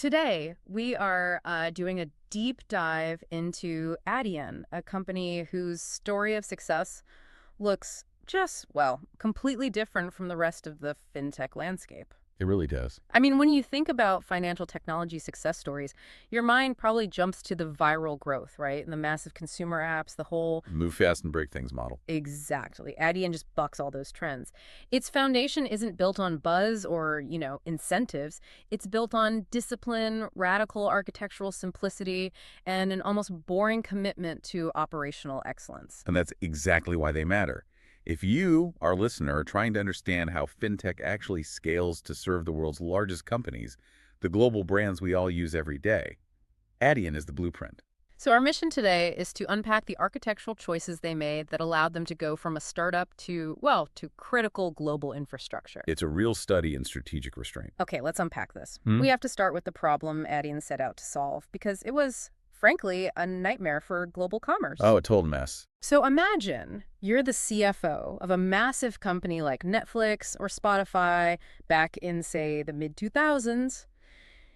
Today, we are doing a deep dive into Adyen, a company whose story of success looks just, well, completely different from the rest of the fintech landscape. It really does. I mean, when you think about financial technology success stories, your mind probably jumps to the viral growth, right? And the massive consumer apps, the whole. Move fast and break things model. Exactly. Adyen just bucks all those trends. Its foundation isn't built on buzz or, incentives. It's built on discipline, radical architectural simplicity, and an almost boring commitment to operational excellence. And that's exactly why they matter. If you, our listener, are trying to understand how fintech actually scales to serve the world's largest companies, the global brands we all use every day, Adyen is the blueprint. So our mission today is to unpack the architectural choices they made that allowed them to go from a startup to, well, to critical global infrastructure. It's a real study in strategic restraint. Okay, let's unpack this. We have to start with the problem Adyen set out to solve because it was, frankly, a nightmare for global commerce. Oh, a total mess. So imagine you're the CFO of a massive company like Netflix or Spotify back in, say, the mid-2000s.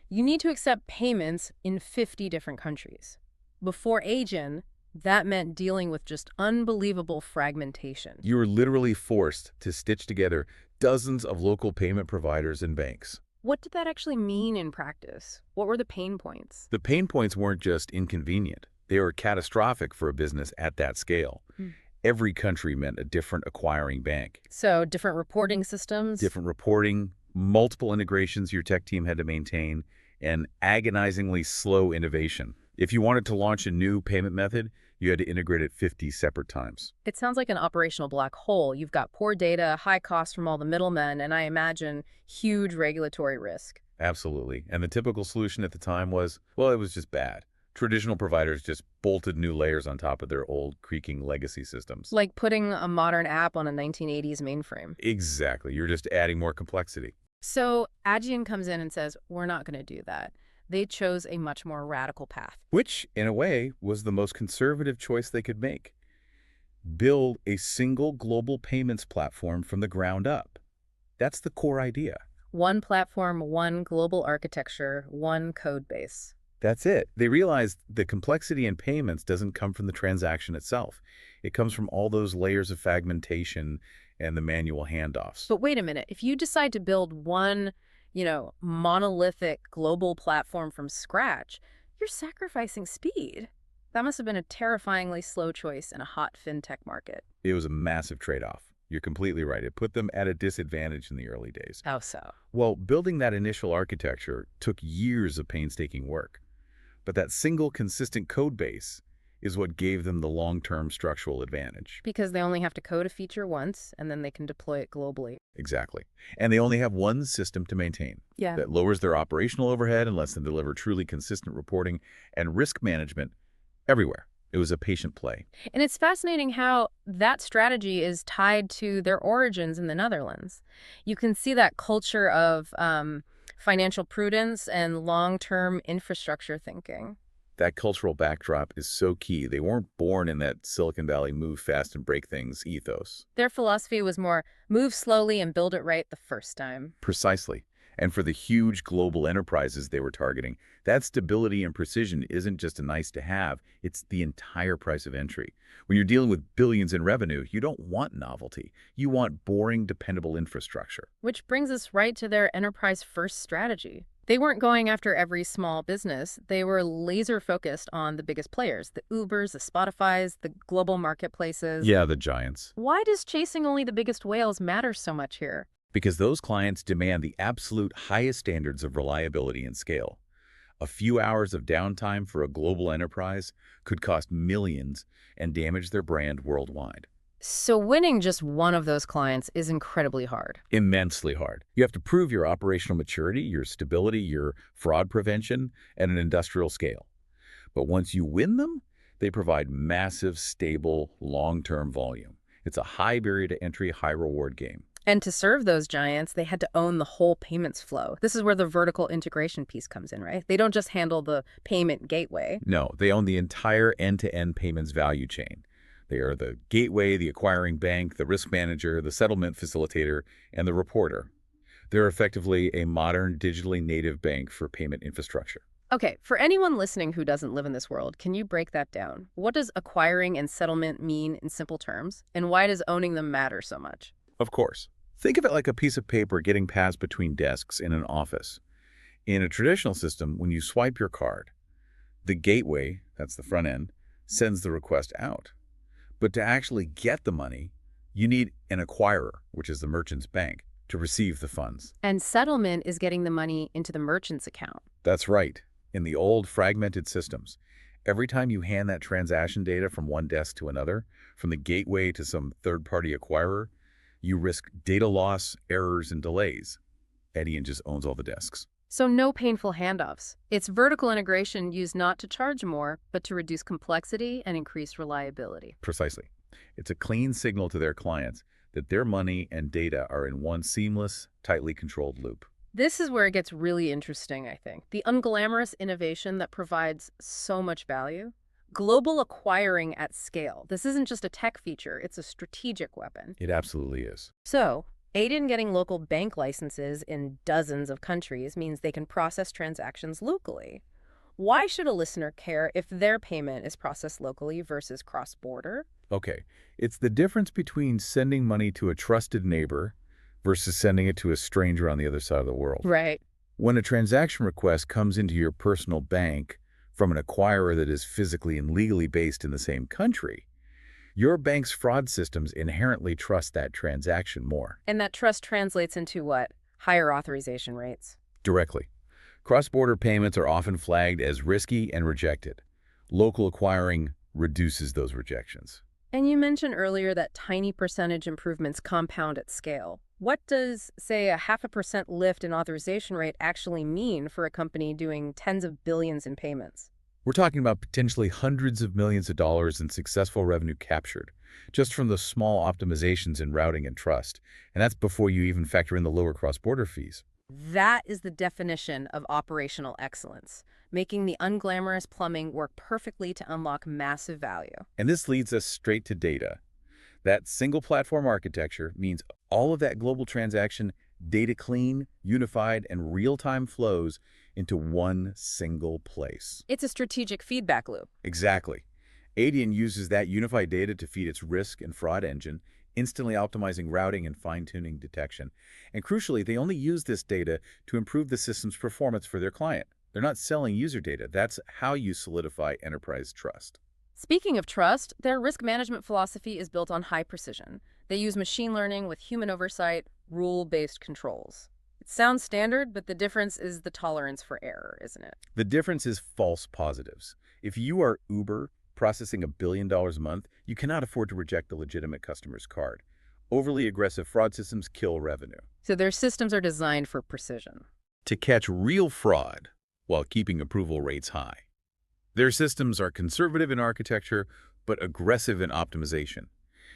You need to accept payments in 50 different countries. Before Adyen, that meant dealing with just unbelievable fragmentation. You were literally forced to stitch together dozens of local payment providers and banks. What did that actually mean in practice? What were the pain points? The pain points weren't just inconvenient. They were catastrophic for a business at that scale. Every country meant a different acquiring bank. So different reporting systems? Different reporting, multiple integrations your tech team had to maintain, and agonizingly slow innovation. If you wanted to launch a new payment method, you had to integrate it 50 separate times. It sounds like an operational black hole. You've got poor data, high costs from all the middlemen, and I imagine huge regulatory risk. Absolutely. And the typical solution at the time was, well, it was just bad. Traditional providers just bolted new layers on top of their old, creaking legacy systems. Like putting a modern app on a 1980s mainframe. Exactly. You're just adding more complexity. So Adyen comes in and says, we're not going to do that. They chose a much more radical path. Which, in a way, was the most conservative choice they could make. Build a single global payments platform from the ground up. That's the core idea. One platform, one global architecture, one code base. That's it. They realized the complexity in payments doesn't come from the transaction itself. It comes from all those layers of fragmentation and the manual handoffs. But wait a minute. If you decide to build one monolithic global platform from scratch, you're sacrificing speed. That must have been a terrifyingly slow choice in a hot fintech market. It was a massive trade-off. You're completely right. It put them at a disadvantage in the early days. How so? Well, building that initial architecture took years of painstaking work. But that single consistent code base is what gave them the long-term structural advantage. Because they only have to code a feature once, and then they can deploy it globally. Exactly. And they only have one system to maintain. Yeah. That lowers their operational overhead and lets them deliver truly consistent reporting and risk management everywhere. It was a patient play. And it's fascinating how that strategy is tied to their origins in the Netherlands. You can see that culture of financial prudence and long-term infrastructure thinking. That cultural backdrop is so key. They weren't born in that Silicon Valley move fast and break things ethos. Their philosophy was more move slowly and build it right the first time. Precisely. And for the huge global enterprises they were targeting, that stability and precision isn't just a nice to have, it's the entire price of entry. When you're dealing with billions in revenue, you don't want novelty. You want boring, dependable infrastructure. Which brings us right to their enterprise-first strategy. They weren't going after every small business. They were laser-focused on the biggest players, the Ubers, the Spotifys, the global marketplaces. Yeah, the giants. Why does chasing only the biggest whales matter so much here? Because those clients demand the absolute highest standards of reliability and scale. A few hours of downtime for a global enterprise could cost millions and damage their brand worldwide. So winning just one of those clients is incredibly hard. Immensely hard. You have to prove your operational maturity, your stability, your fraud prevention at an industrial scale. But once you win them, they provide massive, stable, long-term volume. It's a high barrier to entry, high reward game. And to serve those giants, they had to own the whole payments flow. This is where the vertical integration piece comes in, right? They don't just handle the payment gateway. No, they own the entire end-to-end payments value chain. They are the gateway, the acquiring bank, the risk manager, the settlement facilitator, and the reporter. They're effectively a modern, digitally native bank for payment infrastructure. Okay, for anyone listening who doesn't live in this world, can you break that down? What does acquiring and settlement mean in simple terms? And why does owning them matter so much? Of course. Think of it like a piece of paper getting passed between desks in an office. In a traditional system, when you swipe your card, the gateway, that's the front end, sends the request out. But to actually get the money, you need an acquirer, which is the merchant's bank, to receive the funds. And settlement is getting the money into the merchant's account. That's right. In the old fragmented systems, every time you hand that transaction data from one desk to another, from the gateway to some third-party acquirer, you risk data loss, errors, and delays. Adyen just owns all the desks. So no painful handoffs. It's vertical integration used not to charge more, but to reduce complexity and increase reliability. Precisely. It's a clean signal to their clients that their money and data are in one seamless, tightly controlled loop. This is where it gets really interesting, I think. The unglamorous innovation that provides so much value. Global acquiring at scale. This isn't just a tech feature, it's a strategic weapon. It absolutely is. So, Adyen getting local bank licenses in dozens of countries means they can process transactions locally. Why should a listener care if their payment is processed locally versus cross-border? Okay, it's the difference between sending money to a trusted neighbor versus sending it to a stranger on the other side of the world. Right. When a transaction request comes into your personal bank from an acquirer that is physically and legally based in the same country, your bank's fraud systems inherently trust that transaction more. And that trust translates into what? Higher authorization rates. Directly. Cross-border payments are often flagged as risky and rejected. Local acquiring reduces those rejections. And you mentioned earlier that tiny percentage improvements compound at scale. What does, say, a 0.5% lift in authorization rate actually mean for a company doing tens of billions in payments? We're talking about potentially hundreds of millions of dollars in successful revenue captured, just from the small optimizations in routing and trust. And that's before you even factor in the lower cross-border fees. That is the definition of operational excellence, making the unglamorous plumbing work perfectly to unlock massive value. And this leads us straight to data. That single platform architecture means all of that global transaction data clean, unified, and real-time flows into one single place. It's a strategic feedback loop. Exactly. Adyen uses that unified data to feed its risk and fraud engine, instantly optimizing routing and fine-tuning detection. And crucially, they only use this data to improve the system's performance for their client. They're not selling user data. That's how you solidify enterprise trust. Speaking of trust, their risk management philosophy is built on high precision. They use machine learning with human oversight, rule-based controls. It sounds standard, but the difference is the tolerance for error, isn't it? The difference is false positives. If you are Uber processing $1 billion a month, you cannot afford to reject the legitimate customer's card. Overly aggressive fraud systems kill revenue. So their systems are designed for precision. To catch real fraud while keeping approval rates high. Their systems are conservative in architecture, but aggressive in optimization.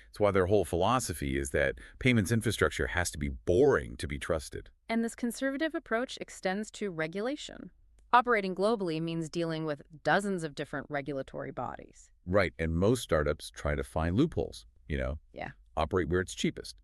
It's why their whole philosophy is that payments infrastructure has to be boring to be trusted. And this conservative approach extends to regulation. Operating globally means dealing with dozens of different regulatory bodies. Right, and most startups try to find loopholes, Yeah. operate where it's cheapest.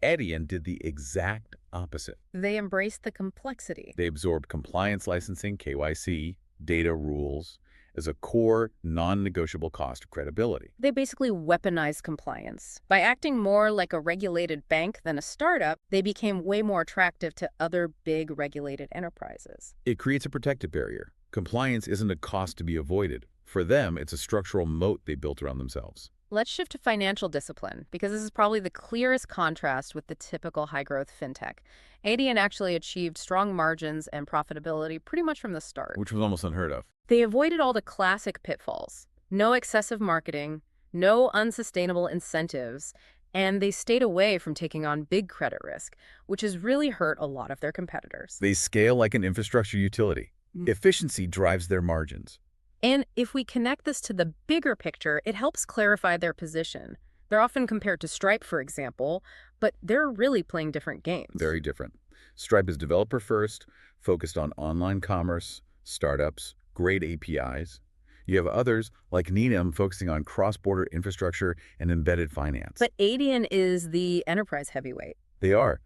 Adyen did the exact opposite. They embraced the complexity. They absorbed compliance licensing, KYC, data rules, as a core, non-negotiable cost of credibility. They basically weaponized compliance. By acting more like a regulated bank than a startup, they became way more attractive to other big regulated enterprises. It creates a protective barrier. Compliance isn't a cost to be avoided. For them, it's a structural moat they built around themselves. Let's shift to financial discipline, because this is probably the clearest contrast with the typical high-growth fintech. Adyen actually achieved strong margins and profitability pretty much from the start. Which was almost unheard of. They avoided all the classic pitfalls. No excessive marketing, no unsustainable incentives, and they stayed away from taking on big credit risk, which has really hurt a lot of their competitors. They scale like an infrastructure utility. Efficiency drives their margins. And if we connect this to the bigger picture, it helps clarify their position. They're often compared to Stripe, for example, but they're really playing different games. Very different. Stripe is developer first, focused on online commerce, startups, great APIs. You have others like Needham focusing on cross-border infrastructure and embedded finance. But Adyen is the enterprise heavyweight. They are.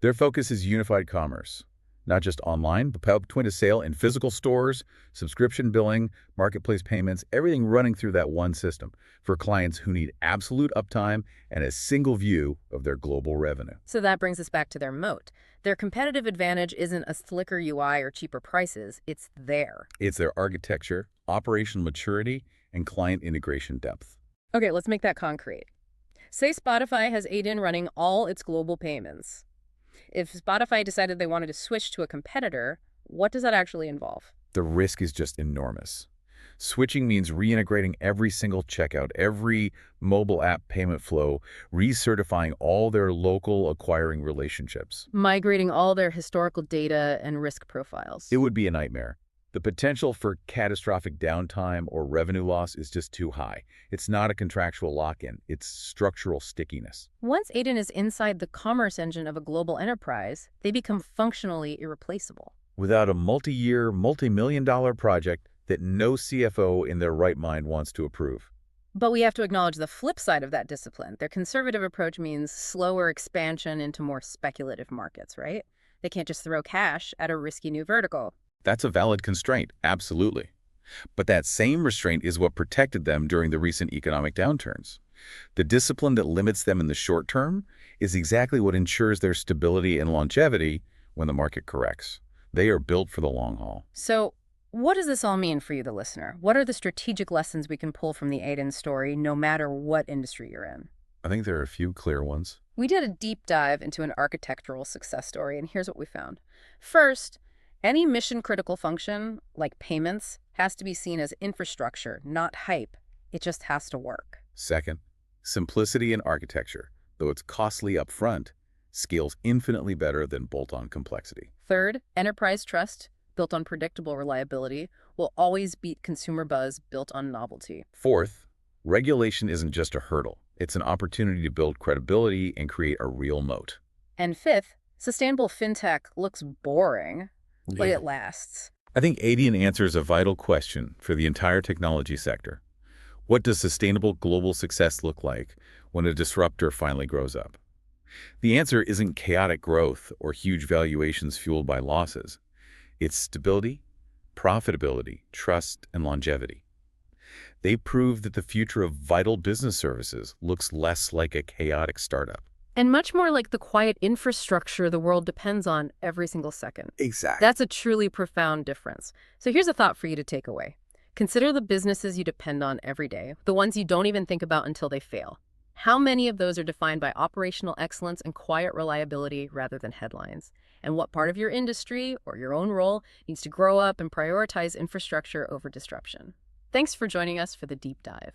Their focus is unified commerce, not just online, but point of sale in physical stores, subscription billing, marketplace payments, everything running through that one system for clients who need absolute uptime and a single view of their global revenue. So that brings us back to their moat. Their competitive advantage isn't a slicker UI or cheaper prices, it's there. It's their architecture, operational maturity, and client integration depth. Okay, let's make that concrete. Say Spotify has Adyen running all its global payments. If Spotify decided they wanted to switch to a competitor, what does that actually involve? The risk is just enormous. Switching means reintegrating every single checkout, every mobile app payment flow, recertifying all their local acquiring relationships. Migrating all their historical data and risk profiles. It would be a nightmare. The potential for catastrophic downtime or revenue loss is just too high. It's not a contractual lock-in, it's structural stickiness. Once Adyen is inside the commerce engine of a global enterprise, they become functionally irreplaceable. Without a multi-year, multi-million-dollar project that no CFO in their right mind wants to approve. But we have to acknowledge the flip side of that discipline. Their conservative approach means slower expansion into more speculative markets, right? They can't just throw cash at a risky new vertical. That's a valid constraint, absolutely. But that same restraint is what protected them during the recent economic downturns. The discipline that limits them in the short term is exactly what ensures their stability and longevity when the market corrects. They are built for the long haul. So, what does this all mean for you, the listener? What are the strategic lessons we can pull from the Adyen story, no matter what industry you're in? I think there are a few clear ones. We did a deep dive into an architectural success story, and here's what we found. First, any mission-critical function, like payments, has to be seen as infrastructure, not hype. It just has to work. Second, simplicity in architecture, though it's costly upfront, scales infinitely better than bolt-on complexity. Third, enterprise trust, built on predictable reliability, will always beat consumer buzz built on novelty. Fourth, regulation isn't just a hurdle. It's an opportunity to build credibility and create a real moat. And fifth, sustainable fintech looks boring, but it lasts. I think Adyen answers a vital question for the entire technology sector. What does sustainable global success look like when a disruptor finally grows up? The answer isn't chaotic growth or huge valuations fueled by losses. It's stability, profitability, trust, and longevity. They prove that the future of vital business services looks less like a chaotic startup. And much more like the quiet infrastructure the world depends on every single second. Exactly. That's a truly profound difference. So here's a thought for you to take away. Consider the businesses you depend on every day, the ones you don't even think about until they fail. How many of those are defined by operational excellence and quiet reliability rather than headlines? And what part of your industry or your own role needs to grow up and prioritize infrastructure over disruption? Thanks for joining us for the deep dive.